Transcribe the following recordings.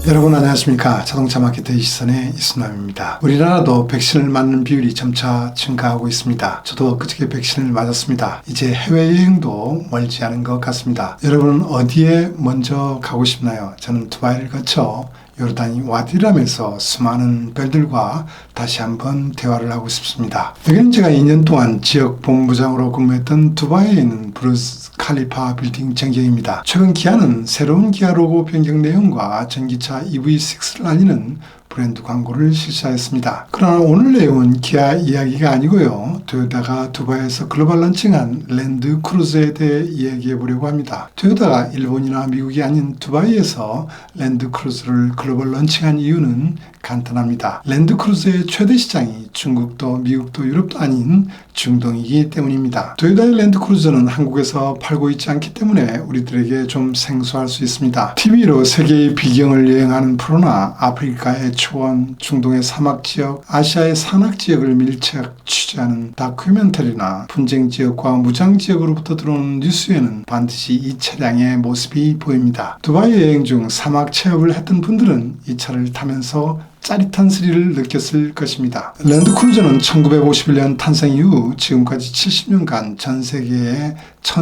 여러분 안녕하십니까. 자동차 마케터의 시선의 이순남입니다. 우리나라도 백신을 맞는 비율이 점차 증가하고 있습니다. 저도 그저께 백신을 맞았습니다. 이제 해외여행도 멀지 않은 것 같습니다. 여러분은 어디에 먼저 가고 싶나요? 저는 두바이를 거쳐 요르단이 와디람에서 수많은 별들과 다시 한번 대화를 하고 싶습니다. 여기는 제가 2년 동안 지역 본부장으로 근무했던 두바이에 있는 부르즈 칼리파 빌딩 전경입니다. 최근 기아는 새로운 기아 로고 변경 내용과 전기차 EV6를 알리는 브랜드 광고를 실시하였습니다. 그러나 오늘 내용은 기아 이야기가 아니고요. 토요타가 두바이에서 글로벌 런칭한 랜드 크루저에 대해 이야기해 보려고 합니다. 토요타가 일본이나 미국이 아닌 두바이에서 랜드 크루저를 글로벌 런칭한 이유는 간단합니다. 랜드 크루저의 최대 시장이 중국도 미국도 유럽도 아닌 중동이기 때문입니다. 토요타의 랜드 크루저는 한국에서 팔고 있지 않기 때문에 우리들에게 좀 생소할 수 있습니다. TV로 세계의 비경을 여행하는 프로나 아프리카의 초원, 중동의 사막지역, 아시아의 산악지역을 밀착 취재하는 다큐멘터리나 분쟁지역과 무장지역으로부터 들어오는 뉴스에는 반드시 이 차량의 모습이 보입니다. 두바이 여행 중 사막 체험을 했던 분들은 이 차를 타면서 짜릿한 스릴을 느꼈을 것입니다. 랜드크루저는 1951년 탄생 이후 지금까지 70년간 전 세계에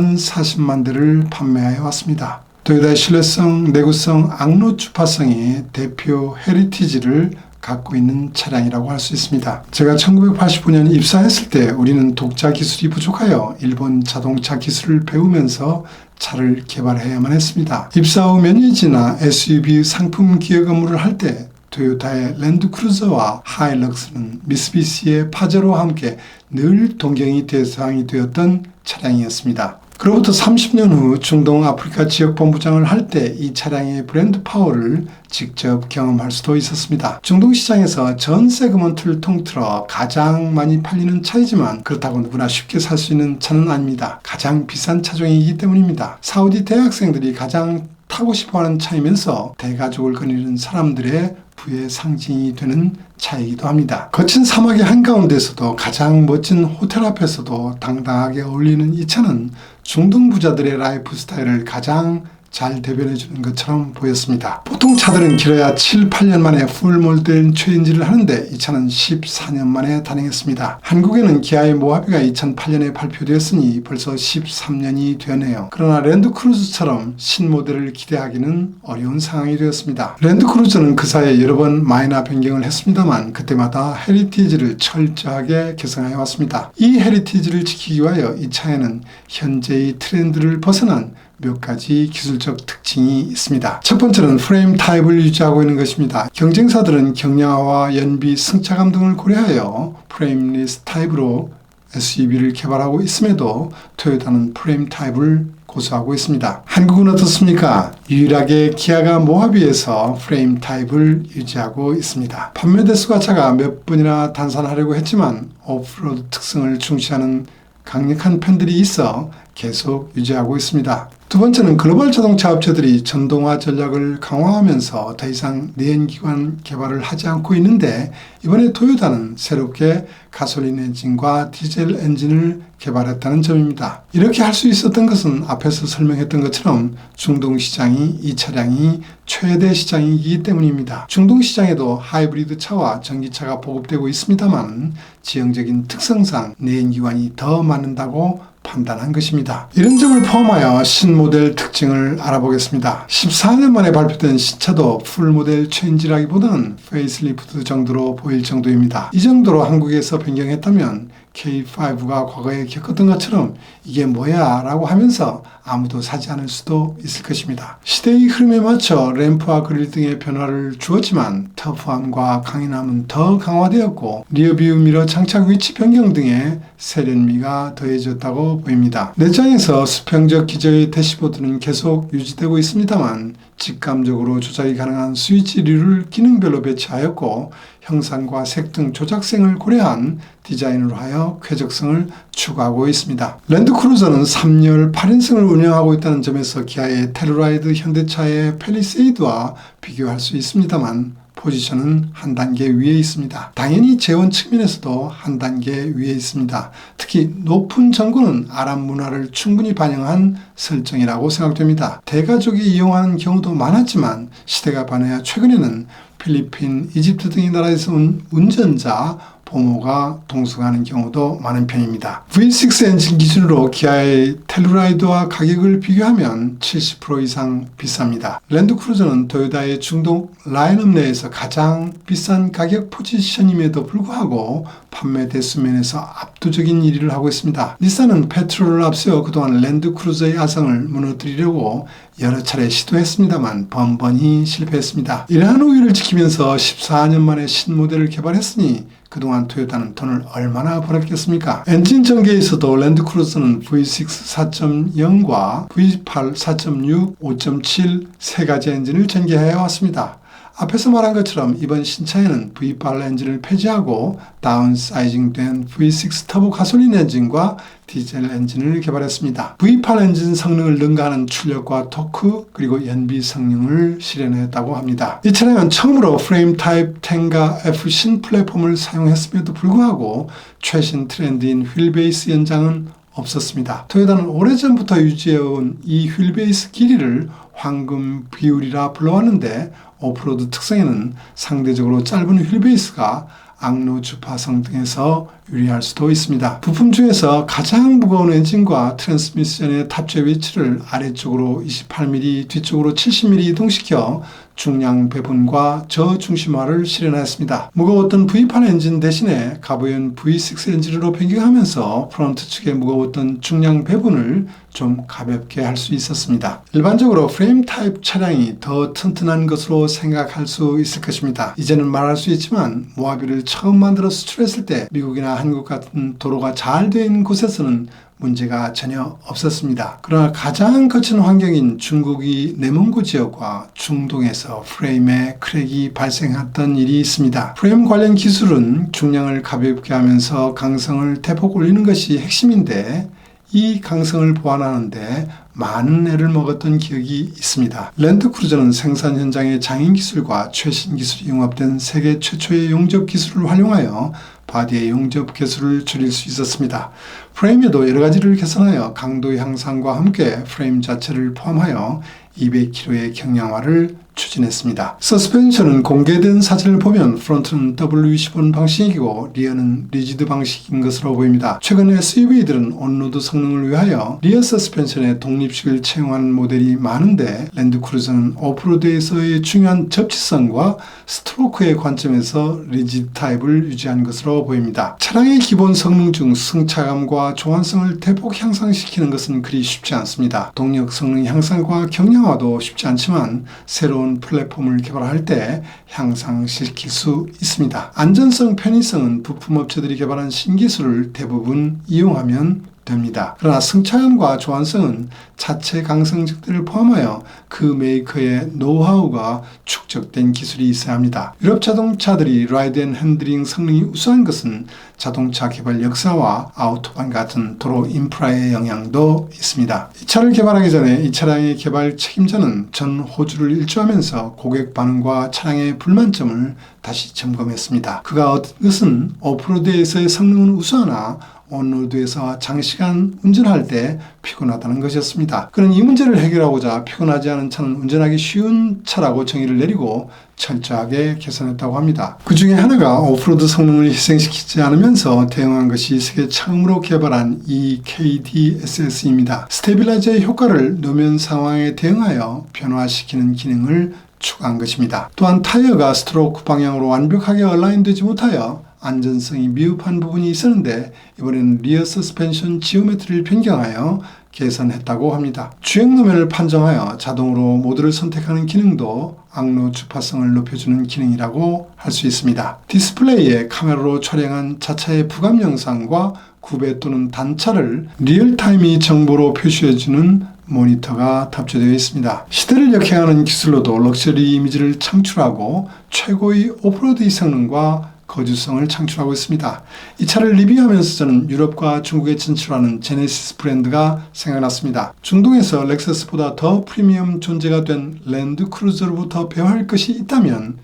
1040만 대를 판매하여 왔습니다. 토요타의 신뢰성, 내구성, 악로 주파성이 대표 헤리티지를 갖고 있는 차량이라고 할 수 있습니다. 제가 1989년 입사했을 때 우리는 독자 기술이 부족하여 일본 자동차 기술을 배우면서 차를 개발해야만 했습니다. 입사 후 몇 년 지나 SUV 상품 기획 업무를 할 때 토요타의 랜드크루저와 하일럭스는 미쓰비시의 파제로와 함께 늘 동경의 대상이 되었던 차량이었습니다. 그로부터 30년 후 중동 아프리카 지역 본부장을 할 때 이 차량의 브랜드 파워를 직접 경험할 수도 있었습니다. 중동 시장에서 전 세그먼트를 통틀어 가장 많이 팔리는 차이지만 그렇다고 누구나 쉽게 살 수 있는 차는 아닙니다. 가장 비싼 차종이기 때문입니다. 사우디 대학생들이 가장 타고 싶어하는 차이면서 대가족을 거느리는 사람들의 부의 상징이 되는 차이기도 합니다. 거친 사막의 한가운데서도 가장 멋진 호텔 앞에서도 당당하게 어울리는 이 차는 중동 부자들의 라이프 스타일을 가장 잘 대변해 주는 것처럼 보였습니다. 보통 차들은 길어야 7, 8년 만에 풀몰된 체인지를 하는데 이 차는 14년 만에 단행했습니다. 한국에는 기아의 모하비가 2008년에 발표되었으니 벌써 13년이 되었네요. 그러나 랜드크루저처럼 신모델을 기대하기는 어려운 상황이 되었습니다. 랜드크루저는 그 사이에 여러 번 마이너 변경을 했습니다만 그때마다 헤리티지를 철저하게 개성하여 왔습니다. 이 헤리티지를 지키기 위하여 이 차에는 현재의 트렌드를 벗어난 몇 가지 기술적 특징이 있습니다. 첫 번째는 프레임 타입을 유지하고 있는 것입니다. 경쟁사들은 경량화와 연비, 승차감 등을 고려하여 프레임리스 타입으로 SUV를 개발하고 있음에도 토요타는 프레임 타입을 고수하고 있습니다. 한국은 어떻습니까? 유일하게 기아가 모하비에서 프레임 타입을 유지하고 있습니다. 판매 대수가 차가 몇 번이나 단산하려고 했지만 오프로드 특성을 중시하는 강력한 팬들이 있어 계속 유지하고 있습니다. 두 번째는 글로벌 자동차 업체들이 전동화 전략을 강화하면서 더 이상 내연기관 개발을 하지 않고 있는데 이번에 토요타는 새롭게 가솔린 엔진과 디젤 엔진을 개발했다는 점입니다. 이렇게 할 수 있었던 것은 앞에서 설명했던 것처럼 중동 시장이 이 차량이 최대 시장이기 때문입니다. 중동 시장에도 하이브리드 차와 전기차가 보급되고 있습니다만 지형적인 특성상 내연기관이 더 많다고 판단한 것입니다. 이런 점을 포함하여 신모델 특징을 알아보겠습니다. 14년 만에 발표된 신차도 풀모델 체인지라기보다는 페이스리프트 정도로 보일 정도입니다. 이 정도로 한국에서 변경했다면 K5가 과거에 겪었던 것처럼 이게 뭐야 라고 하면서 아무도 사지 않을 수도 있을 것입니다. 시대의 흐름에 맞춰 램프와 그릴 등의 변화를 주었지만 터프함과 강인함은 더 강화되었고 리어뷰 미러 장착 위치 변경 등의 세련미가 더해졌다고 보입니다. 내장에서 수평적 기저의 대시보드는 계속 유지되고 있습니다만 직감적으로 조작이 가능한 스위치류를 기능별로 배치하였고 형상과 색 등 조작성을 고려한 디자인으로 하여 쾌적성을 추구하고 있습니다. 랜드크루저는 3열 8인승을 운영하고 있다는 점에서 기아의 테러라이드, 현대차의 팰리세이드와 비교할 수 있습니다만 포지션은 한 단계 위에 있습니다. 당연히 재원 측면에서도 한 단계 위에 있습니다. 특히 높은 전고는 아랍 문화를 충분히 반영한 설정이라고 생각됩니다. 대가족이 이용하는 경우도 많았지만 시대가 변하여 최근에는 필리핀, 이집트 등의 나라에서 온 운전자, 보모가 동승하는 경우도 많은 편입니다. V6 엔진 기준으로 기아의 텔루라이드와 가격을 비교하면 70% 이상 비쌉니다. 랜드크루저는 토요타의 중동 라인업 내에서 가장 비싼 가격 포지션임에도 불구하고 판매 대수면에서 압도적인 1위를 하고 있습니다. 닛산은 페트롤을 앞세워 그동안 랜드크루저의 야성을 무너뜨리려고 여러 차례 시도했습니다만 번번이 실패했습니다. 이러한 우위를 지키면서 14년 만에 신모델을 개발했으니 그동안 토요타는 돈을 얼마나 벌었겠습니까? 엔진 전개에서도 랜드크루저는 V6 4.0과 V8 4.6, 5.7 세 가지 엔진을 전개해 왔습니다. 앞에서 말한 것처럼 이번 신차에는 V8 엔진을 폐지하고 다운사이징된 V6 터보 가솔린 엔진과 디젤 엔진을 개발했습니다. V8 엔진 성능을 능가하는 출력과 토크 그리고 연비 성능을 실현했다고 합니다. 이 차량은 처음으로 프레임 타입 10과 F 신 플랫폼을 사용했음에도 불구하고 최신 트렌드인 휠베이스 연장은 없었습니다. 토요타는 오래전부터 유지해온 이 휠베이스 길이를 황금 비율이라 불러왔는데 오프로드 특성에는 상대적으로 짧은 휠베이스가 악로 주파성 등에서 유리할 수도 있습니다. 부품 중에서 가장 무거운 엔진과 트랜스미션의 탑재 위치를 아래쪽으로 28mm, 뒤쪽으로 70mm 이동시켜 중량 배분과 저중심화를 실현하였습니다. 무거웠던 V8 엔진 대신에 가보연 V6 엔진으로 변경하면서 프론트 측에 무거웠던 중량 배분을 좀 가볍게 할 수 있었습니다. 일반적으로 프레임 타입 차량이 더 튼튼한 것으로 생각할 수 있을 것입니다. 이제는 말할 수 있지만 모하비를 처음 만들어 수출했을 때 미국이나 한국 같은 도로가 잘 된 곳에서는 문제가 전혀 없었습니다. 그러나 가장 거친 환경인 중국이 내몽고 지역과 중동에서 프레임에 크랙이 발생했던 일이 있습니다. 프레임 관련 기술은 중량을 가볍게 하면서 강성을 대폭 올리는 것이 핵심인데 이 강성을 보완하는데 많은 애를 먹었던 기억이 있습니다. 랜드크루저는 생산 현장의 장인 기술과 최신 기술이 융합된 세계 최초의 용접 기술을 활용하여 바디의 용접 개수를 줄일 수 있었습니다. 프레임에도 여러 가지를 개선하여 강도 향상과 함께 프레임 자체를 포함하여 200kg의 경량화를 추진했습니다. 서스펜션은 공개된 사진을 보면 프론트는 W21 방식이고 리어는 리지드 방식인 것으로 보입니다. 최근 SUV들은 온로드 성능을 위하여 리어 서스펜션에 독립식을 채용하는 모델이 많은데 랜드크루저는 오프로드에서의 중요한 접지성과 스트로크의 관점에서 리지드 타입을 유지한 것으로 보입니다. 차량의 기본 성능 중 승차감과 조환성을 대폭 향상시키는 것은 그리 쉽지 않습니다. 동력 성능 향상과 경량화도 쉽지 않지만 새로운 플랫폼을 개발할 때 향상시킬 수 있습니다. 안전성, 편의성은 부품업체들이 개발한 신기술을 대부분 이용하면 됩니다. 그러나 승차감과 조환성은 자체 강성적들을 포함하여 그 메이커의 노하우가 축적된 기술이 있어야 합니다. 유럽 자동차들이 라이드 앤 핸들링 성능이 우수한 것은 자동차 개발 역사와 아우토반 같은 도로 인프라의 영향도 있습니다. 이 차를 개발하기 전에 이 차량의 개발 책임자는 전 호주를 일주하면서 고객 반응과 차량의 불만점을 다시 점검했습니다. 그가 얻은 것은 오프로드에서의 성능은 우수하나 온로드에서 장시간 운전할 때 피곤하다는 것이었습니다. 그는 이 문제를 해결하고자 피곤하지 않은 차는 운전하기 쉬운 차라고 정의를 내리고 철저하게 개선했다고 합니다. 그 중에 하나가 오프로드 성능을 희생시키지 않으면서 대응한 것이 세계 처음으로 개발한 EKDSS입니다. 스테빌라이저의 효과를 노면 상황에 대응하여 변화시키는 기능을 추가한 것입니다. 또한 타이어가 스트로크 방향으로 완벽하게 얼라인되지 못하여 안전성이 미흡한 부분이 있었는데 이번에는 리어 서스펜션 지오메트리를 변경하여 개선했다고 합니다. 주행 노면을 판정하여 자동으로 모드를 선택하는 기능도 악로 주파성을 높여주는 기능이라고 할 수 있습니다. 디스플레이에 카메라로 촬영한 자차의 부감 영상과 구배 또는 단차를 리얼타임이 정보로 표시해주는 모니터가 탑재되어 있습니다. 시대를 역행하는 기술로도 럭셔리 이미지를 창출하고 최고의 오프로드의 성능과 거주성을 창출하고 있습니다. 이 차를 리뷰하면서 저는 유럽과 중국에 진출하는 제네시스 브랜드가 생각났습니다. 중동에서 렉서스보다 더 프리미엄 존재가 된 랜드크루저로부터 배워야 할 것이 있다면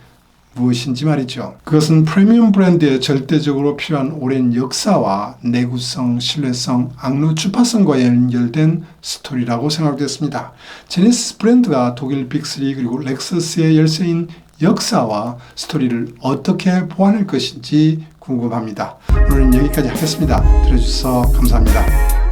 무엇인지 말이죠. 그것은 프리미엄 브랜드에 절대적으로 필요한 오랜 역사와 내구성, 신뢰성, 악루 주파성과 연결된 스토리라고 생각됐습니다. 제네시스 브랜드가 독일 빅3 그리고 렉서스의 열쇠인 역사와 스토리를 어떻게 보완할 것인지 궁금합니다. 오늘은 여기까지 하겠습니다. 들어주셔서 감사합니다.